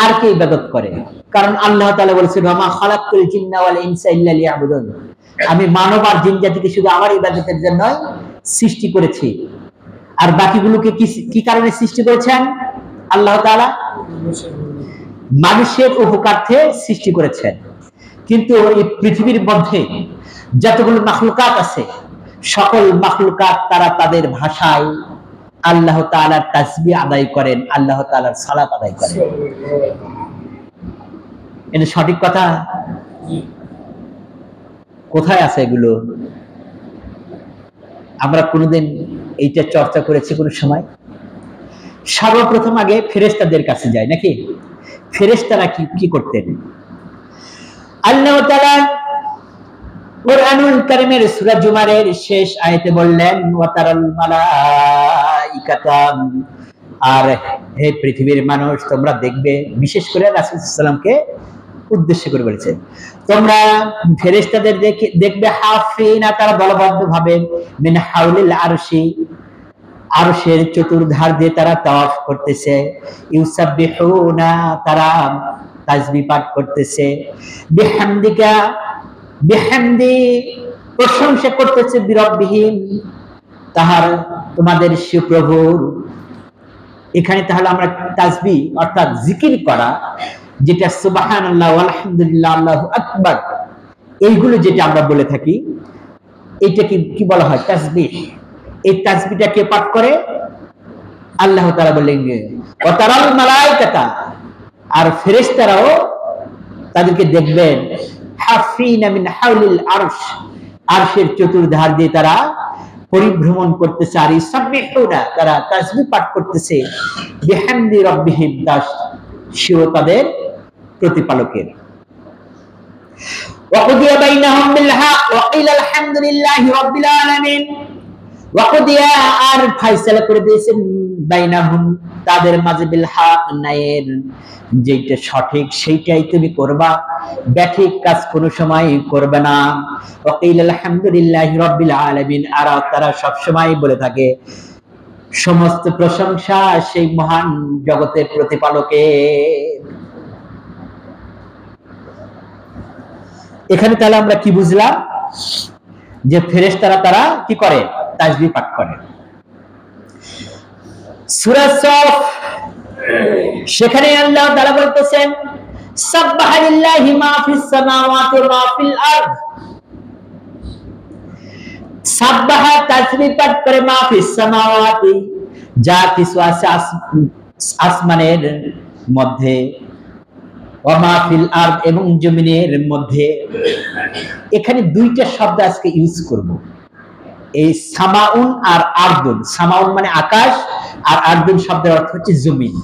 আর কে ইবাদত করে? কারণ আল্লাহ তাআলা বলেছেন ওয়া খালাকতুল জিন্না ওয়াল ইনসা ইল্লা লিয়াবুদুন, আমি মানব আর জিন জাতিকে শুধু আমার ইবাদতের জন্য সৃষ্টি করেছি। আর বাকিগুলোকে কি কারণে সৃষ্টি করেছেন আল্লাহ তাআলা? মানুষের উপকারার্থে সৃষ্টি করেছেন। কিন্তু এই পৃথিবীর মধ্যে যতগুলো মাখলুকাত আছে, সকল মাখলুকাত তারা তাদের ভাষায় আল্লাহ তাআলার তাসবিহ আদায় করেন, আল্লাহ তাআলার সালাত আদায় করেন। এটা সঠিক কথা? কোথায় আছে এগুলো? আমরা কোনোদিন এইটা চর্চা করেছি কোন সময়? সর্বপ্রথম আগে ফেরেশতাদের কাছে যায় নাকি? ফেরেশতারা কি করতেন? আল্লাহ তাআলা কুরআনুল কারীমের সূরা জুমারের শেষ আয়াতে বললেন ওয়া তারাল মালাইকাতা, আর হে পৃথিবীর মানুষ তোমরা দেখবে, বিশেষ করে রাসূল সাল্লাল্লাহু আলাইহি ওয়াসাল্লামকে উদ্দেশ্য করে বলেছেন, তোমরা ফেরেশতাদের দেখবে হাফিনা, তারা দলবদ্ধভাবে মিন হাউলিল আরশি, আরশের চতুর্ধার দিয়ে তারা তাওয়াফ করতেছে, ইউসাব্বিহুনা, তারা তাসবিহ পাঠ করতেছে, বিহামদিকা, বিহামদি, প্রশংসা করতেছে, বিরব্বিহিম, তাহার তোমাদের সুপ্রভুর। এখানে তাহলে আমরা তাসবিহ অর্থাৎ জিকির করা, যেটা সুবহানাল্লাহ আলহামদুলিল্লাহ আল্লাহু আকবার, এইগুলো যেটা আমরা বলে থাকি, এইটাকে কি বলা হয়? তাসবিহ। এই তাসবিহটা কে পাঠ করে? আল্লাহ তাআলা বললেন ওয়া তারাল মালাইকাতা, আর ফেরেশতারাও তাদেরকে দেখবেন হাফিনা মিন হাউলিল আরশ, আরশের চতুর্ধার দিয়ে তারা পরিভ্রমণ করতেছে, আর ইসাব্বিহুনা, তারা তাসবিহ পাঠ করতেছে, বিহামদি রাব্বিহিম, তাদের প্রতিপালকের। ওয়াকুদিয়া বাইনাহুম বিল হক ওয়া কিলা আলহামদুলিল্লাহি রাব্বিল আলামিন, ওয়াকুদিয়া, আর ফয়সালা করে দিয়েছেন, বাইনাহুম, তাদের মাঝে, বিল হক, ন্যায়ের যেটা সঠিক সেইটাই তুমি করবা, ব্যাঠিক কাজ কোনো সময় করবে না। ওয়া কিলা আলহামদুলিল্লাহি রাব্বিল আলামিন, আর তারা সব সময় বলে থাকে সমস্ত প্রশংসা সেই মহান জগতের প্রতিপালকের। এখানে তাহলে আমরা কি বুঝলাম? যে ফেরেশতারা তারা কি করে? তাসবিহ পাঠ করে। সূরা সফ, সেখানে আল্লাহ তাআলা বলতেছেন সাব্বাহা লিল্লাহি মা ফিস সামাওয়াতি ওয়া মা ফিল আরদ, সাব্বাহা, তাসবিহ পাঠ করে, মা ফিস সামাওয়াতি, যা কিছু আছে আসমানের মধ্যে, ওয়া মা ফিল আরদ, এবং জমিনের মধ্যে। এখানে দুইটা শব্দ আজকে ইউজ করব, এই সামাউন আর আরদুন। সামাউন মানে আকাশ, আর আরদুন শব্দের অর্থ হচ্ছে জমিন।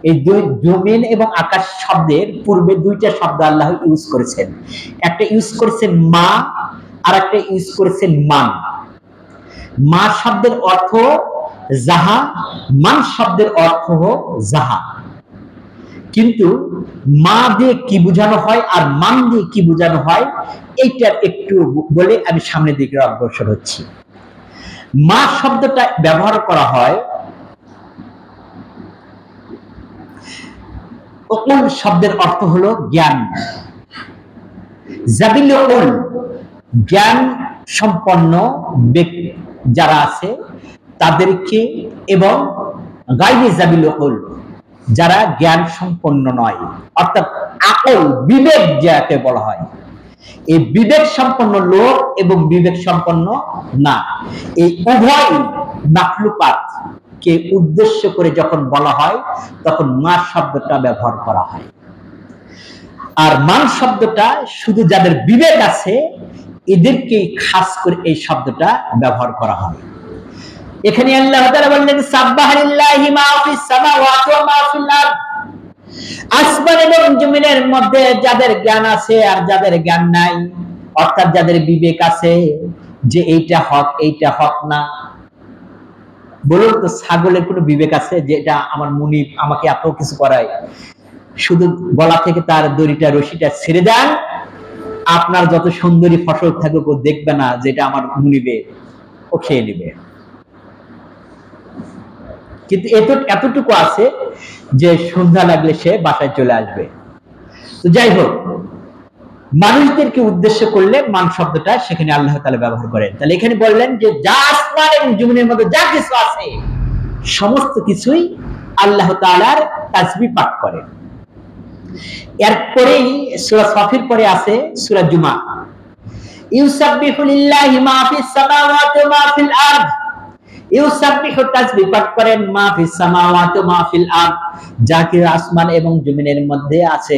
এই দুই জমিন এবং আকাশ শব্দের পূর্বে দুইটা শব্দ আল্লাহ ইউজ করেছেন। একটা ইউজ করেছেন মা, আর একটা ইউজ করেছেন মান। মা শব্দের অর্থ যাহা, মান শব্দের অর্থ যাহা। কিন্তু মা দিয়ে কি বোঝানো হয় আর মান দিয়ে কি বোঝানো হয়, এইটা একটু বলে আমি সামনের দিকে অগ্রসর হচ্ছি। মা শব্দটা ব্যবহার করা হয় উকুল শব্দের অর্থ হলো জ্ঞান। জাবিল উকুল, জ্ঞান সম্পন্ন ব্যক্তি যারা আছে তাদেরকে, এবং গায়রে জাবিল উকুল, যারা জ্ঞান সম্পন্ন নয়, অর্থাৎ আকল, বিবেক যাকে বলা হয়, এই বিবেক সম্পন্ন লোক এবং বিবেক সম্পন্ন না, এই উভয় মাখলুকাত কে উদ্দেশ্য করে যখন বলা হয় তখন মা শব্দটা ব্যবহার করা হয়। আর মান শব্দটা শুধু যাদের বিবেক আছে এদেরকে খাস করে এই শব্দটা ব্যবহার করা হয়। এখানে আল্লাহ তাআলা বললেন সাব্বাহা লিল্লাহি মা ফিস সামাওয়াতি ওয়া মা ফিল আরদ, আসমান এবং জমিনের মধ্যে যাদের জ্ঞান আছে আর যাদের জ্ঞান নাই, অর্থাৎ যাদের বিবেক আছে যে এইটা হক এইটা হক না। বলুন তো, ছাগলের কোনো বিবেক আছে যে এটা আমার মুনিব আমাকে এত কিছু করায়, শুধু গলা থেকে তার দড়িটা রশিটা ছেড়ে দেন, আপনার যত সুন্দরী ফসল থাকুক ও দেখবে না যেটা আমার মুনিবে, ও খেয়ে নেবে। কিন্তু এতটুকু আছে যে সন্ধ্যা লাগলে সে বাসায় চলে আসবে। তো যাই হোক, মানুষদেরকে উদ্দেশ্য করলে মান শব্দটা সেখানে আল্লাহ তাআলা ব্যবহার করেন। তাহলে এখানে বললেন যে যা আসমান এবং জমিনের মধ্যে যা কিছু আছে সমস্ত কিছুই আল্লাহ তাআলার তাসবিহ পাঠ করে। এরপরেই সূরা সাফের পরে আছে সূরা জুমা, ইউসাব্বিহু লিল্লাহি মা ফিস সামাওয়াতি ওয়া মা ফিল আরদ। ইউসাব্বিহু তাসবিহ পাঠ করেন মা ফিস সামাওয়াতি ওয়া মা ফিল আরদ, যা কিছু আসমান এবং জমিনের মধ্যে আছে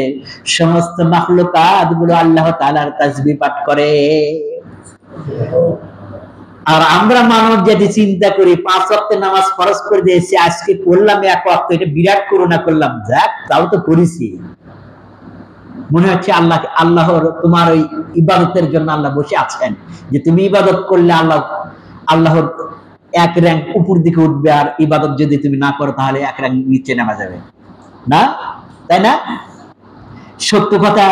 সমস্ত মাখলুকাত গুলো আল্লাহ তাআলার তাসবিহ পাঠ করে। আর আমরা মানব জাতি চিন্তা করি 5 ওয়াক্তের নামাজ ফরজ করে দিয়েছি, আজকে করলাম 1 ওয়াক্ত, এটা বিরাট করুণা করলাম, যাক তাও তো করেছি। মনে হচ্ছে আল্লাহর তোমার ওই ইবাদতের জন্য আল্লাহ বসে আছেন, যে তুমি ইবাদত করলে আল্লাহর 1 র‍্যাঙ্ক উপর দিকে উঠবে, আর ইবাদত যদি তুমি না করো তাহলে 1 র‍্যাঙ্ক নিচে নামা যাবে না, তাই না? সত্য কথা।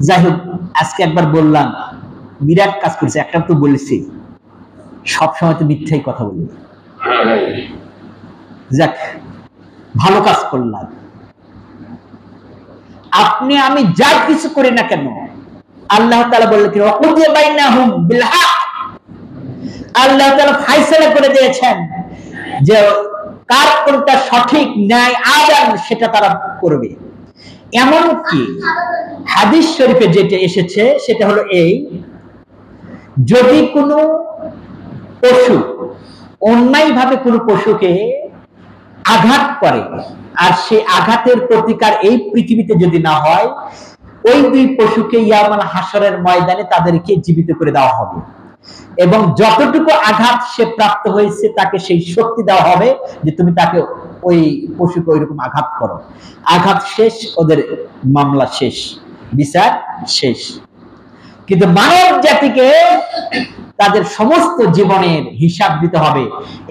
যাই হোক, আজকে একবার বললাম, বিরাট কাজ করেছে, একটা তো বলেছি, সবসময় তো মিথ্যাই কথা বলি। যাক, ভালো কাজ করলাম। আপনি আমি যা কিছু করি না কেন, আল্লাহ তাআলা বললেন কি ওয়াকুদিয়া বাইনাহুম বিল হক, আল্লাহ তাআলা ফয়সালা করে দিয়েছেন যে কার কোনটা সঠিক ন্যায় আদল সেটা তারা করবে। এমন কি হাদিস শরীফে যেটা এসেছে সেটা হলো এই, যদি কোনো পশু অন্যায়ভাবে কোনো পশুকে আঘাত করে আর সেই আঘাতের প্রতিকার এই পৃথিবীতে যদি না হয়, ওই 2 পশুকে ইয়াউমুল হাসরের ময়দানে তাদেরকে জীবিত করে দেওয়া হবে, এবং যতটুকু আঘাত সে প্রাপ্ত হয়েছে তাকে সেই শক্তি দেওয়া হবে যে তুমি তাকে ওই পশুকে ওইরকম আঘাত করো। আঘাত শেষ, ওদের মামলা শেষ, বিচার শেষ। কিন্তু মানব জাতিকে তাদের সমস্ত জীবনের হিসাব দিতে হবে,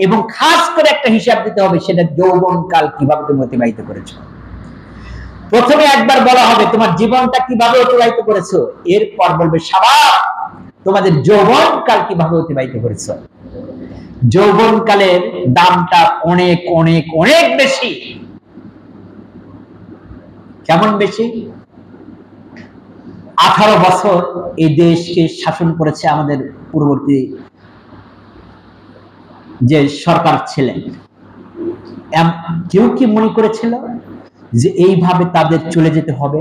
এবং খাস করে একটা হিসাব দিতে হবে, সেটা যৌবনকাল কিভাবে তুমি অতিবাহিত করেছো। প্রথমে একবার বলা হবে তোমার জীবনটা কিভাবে অতিবাহিত করেছো, এরপর বলবে শাবাব তোমাদের যৌবনকাল কিভাবে অতিবাহিত করেছো। যৌবনকালের দামটা অনেক অনেক অনেক বেশি। কেমন বেশি? 18 বছর এই দেশকে শাসন করেছে আমাদের পূর্ববর্তী যে সরকার ছিলেন। কেউ কি মনে করেছিল যে এইভাবে তাদের চলে যেতে হবে,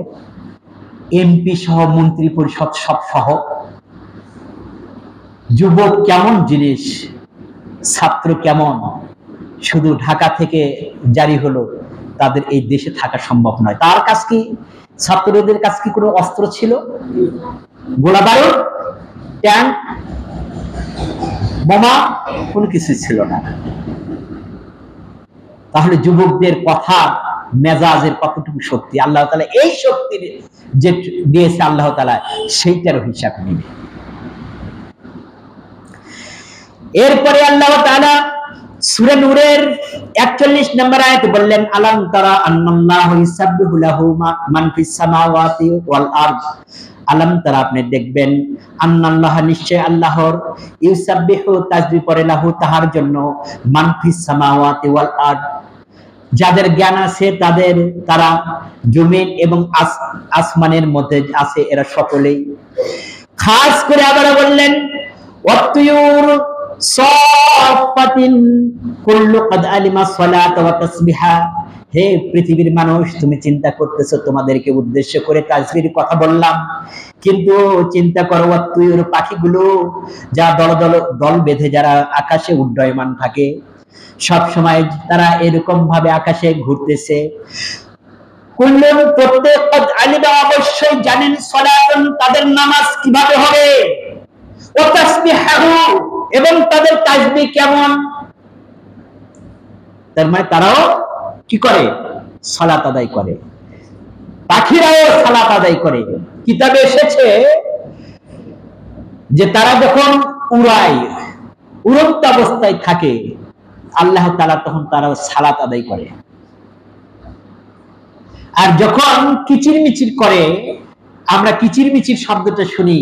এমপি সহ মন্ত্রী পরিষদ সব সহ? যুবক কেমন জিনিস, ছাত্র কেমন, শুধু ঢাকা থেকে জারি হলো, তাদের এই দেশে থাকা সম্ভব নয়। তার কাছ কি, ছাত্রদের কাছে কি কোনো অস্ত্র ছিল? গোলা বারুদ, ট্যাঙ্ক, বোমা কোনো কিছু ছিল না। তাহলে যুবকদের কথা মেজাজের কতটুকু শক্তি, আল্লাহ তাআলা এই শক্তি যে দিয়েছে আল্লাহ তাআলা সেইটারও হিসাব নেবে। এরপরে আল্লাহ তাআলা সূরা নূরের 41 নম্বর আয়াতে বললেন, আলাম তারা আন্নাল্লাহু ইউসাব্বিহু লাহু মান ফিস সামাওয়াতি ওয়াল আরদ। আলাম তারা, আপনি দেখবেন, আন্নাল্লাহ, নিশ্চয় আল্লাহর, ইউসাব্বিহু তাসবিহ পড়ে, লাহু তাহার জন্য, মান ফিস সামাওয়াতি ওয়াল আরদ, যাদের জ্ঞান আছে তাদের, তারা জমিন এবং আসমানের মধ্যে আছে, এরা সকলেই। খাস করে আবার বললেন ওয়াতুয়ুর সাফাতিন কুল্লু কাদ আলিমা সালাত ওয়া তাসবিহা। হে পৃথিবীর মানুষ, তুমি চিন্তা করতেছো তোমাদেরকে উদ্দেশ্য করে তাসবিহের কথা বললাম, কিন্তু চিন্তা করো ওয়াতুয়ুর, পাখিগুলো যা দল বেঁধে যারা আকাশে উড্ডয়মান থাকে, সব সময় তারা এরকম ভাবে আকাশে ঘুরতেছে। কুল্লুন, প্রত্যেক, কাদ আলিমা, অবশ্যই জানেন, সালাতুন, তাদের নামাজ কিভাবে হবে, ওয়া তাসবিহু, এবং তাদের তাসবিহ কেমন। তার মানে তারাও কি করে? সালাত আদায় করে। পাখিরাও সালাত আদায় করে। কিতাবে এসেছে যে তারা যখন উড়ায়, উড়ন্ত অবস্থায় থাকে, আল্লাহ তাআলা তখন তারা সালাত আদায় করে। আর যখন কিচিরমিচির করে, আমরা কিচিরমিচির শব্দটা শুনি,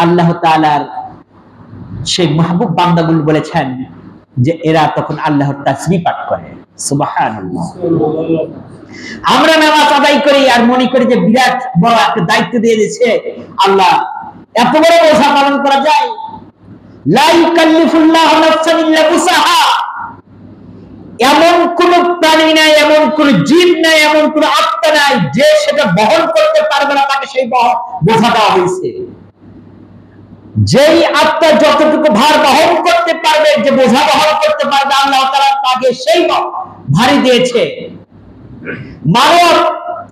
আল্লাহ তাআলার সেই মাহবুব বান্দাগুলো বলেছেন যে এরা তখন আল্লাহর তাসবিহ পাঠ করে, সুবহানাল্লাহ। আমরা নামাজ আদায় করি আর মনে করি যে বিরাট বড় একটা দায়িত্ব দিয়ে দিয়েছে আল্লাহ, এত বড় বোঝা পালন করা যায়? লা ইউকাল্লিফুল্লাহু নাফসান ইল্লা উসাহা। এমন কোন প্রাণী নাই, এমন কোন জীব নাই, এমন কোন আত্মা নাই যে সেটা বহন করতে পারবে না, তাকে সেই বোঝা দেওয়া হয়েছে। যেই আত্মা যতটুকু ভার বহন করতে পারবে, যে বোঝা বহন করতে পারবে, আল্লাহ তাআলা তাকে সেই ভারী দিয়েছে। মানব,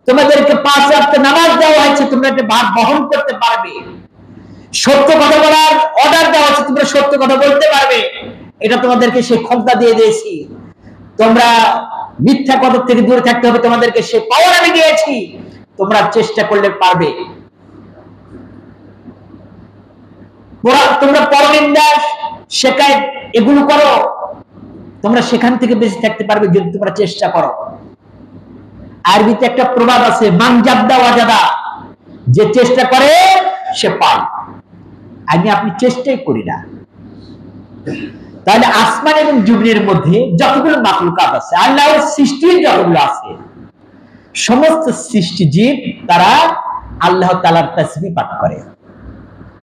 তোমাদেরকে 5 ওয়াক্ত নামাজ দেওয়া হয়েছে, তোমরা একটা ভার বহন করতে পারবে। সত্য কথা বলার অর্ডার দেওয়া হচ্ছে, তোমরা সত্য কথা বলতে পারবে, এটা তোমাদেরকে সেই ক্ষমতা দিয়ে দিয়েছি। তোমরা মিথ্যা কথা থেকে দূরে থাকতে হবে, তোমাদেরকে সেই পাওয়ার আমি দিয়েছি, তোমরা চেষ্টা করলে পারবে। তোমরা পরনিন্দা, শিকায়েত এগুলো করো, তোমরা সেখান থেকে বেঁচে থাকতে পারবে যদি তোমরা চেষ্টা করো। আরবিতে একটা প্রবাদ আছে, মান জাদ্দা ওয়াজাদা, যে চেষ্টা করে সে পায়। আপনি চেষ্টাই করি না। তাহলে আসমান এবং জমিনের মধ্যে যতগুলো মাখলুকাত আছে, আল্লাহর সৃষ্টির যতগুলো আছে, সমস্ত সৃষ্টি জীব তারা আল্লাহ তাআলার তাসবিহ পাঠ করে।